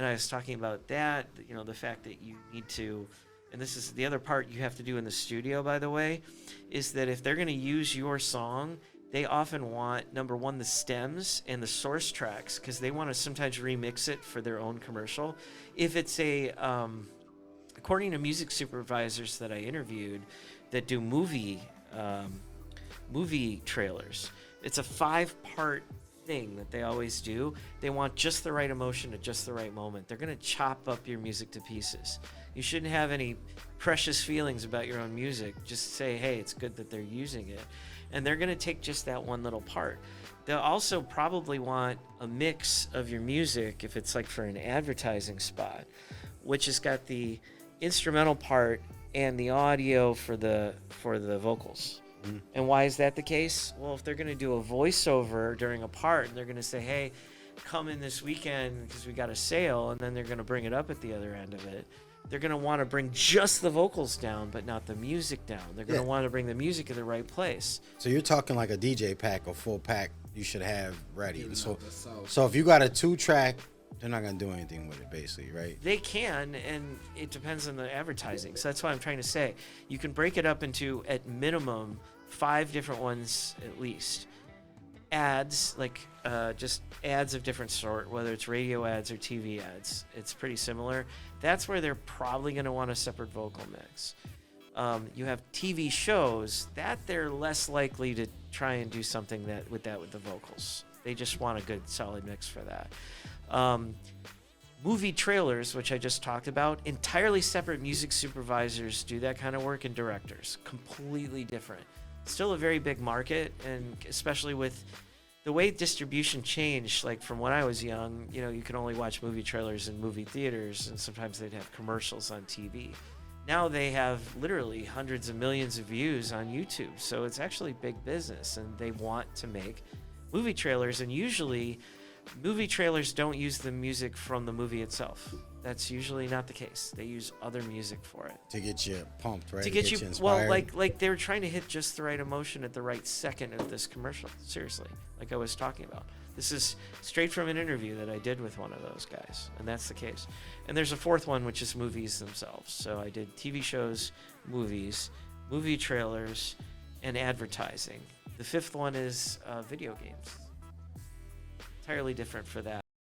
And I was talking about that, you know, the fact that you need to, and this is the other part you have to do in the studio, by the way, is that if they're going to use your song, they often want, number one, the stems and the source tracks, because they want to sometimes remix it for their own commercial. If it's according to music supervisors that I interviewed that do movie trailers, it's a 5-part thing that they always do. They want just the right emotion at just the right moment. They're going to chop up your music to pieces. You shouldn't have any precious feelings about your own music. Just say, hey, it's good that they're using it. And they're going to take just that one little part. They'll also probably want a mix of your music if it's like for an advertising spot, which has got the instrumental part and the audio for the vocals. And why is that the case? Well, if they're going to do a voiceover during a part and they're going to say, hey, come in this weekend because we got a sale, and then they're going to bring it up at the other end of it, they're going to want to bring just the vocals down but not the music down. They're going to want to bring the music in the right place. So you're talking like a DJ pack or full pack you should have ready. So if you got a 2-track, they're not going to do anything with it, basically, right? They can, and it depends on the advertising. So that's what I'm trying to say. You can break it up into, at minimum, 5 different ones at least. Ads, like just ads of different sort, whether it's radio ads or TV ads. It's pretty similar. That's where they're probably going to want a separate vocal mix. You have TV shows that they're less likely to try and do something with the vocals. They just want a good solid mix for that. Movie trailers, which I just talked about, entirely separate music supervisors do that kind of work, and directors. Completely different. Still a very big market, and especially with the way distribution changed, like from when I was young, you know, you could only watch movie trailers in movie theaters, and sometimes they'd have commercials on TV. Now they have literally hundreds of millions of views on YouTube, so it's actually big business, and they want to make movie trailers, and usually movie trailers don't use the music from the movie itself. That's usually not the case. They use other music for it. To get you pumped, right? To get you inspired. well, like they were trying to hit just the right emotion at the right second of this commercial. Seriously, like I was talking about. This is straight from an interview that I did with one of those guys, and that's the case. And there's a 4th one, which is movies themselves. So I did TV shows, movies, movie trailers, and advertising. The 5th one is video games. Entirely different for that.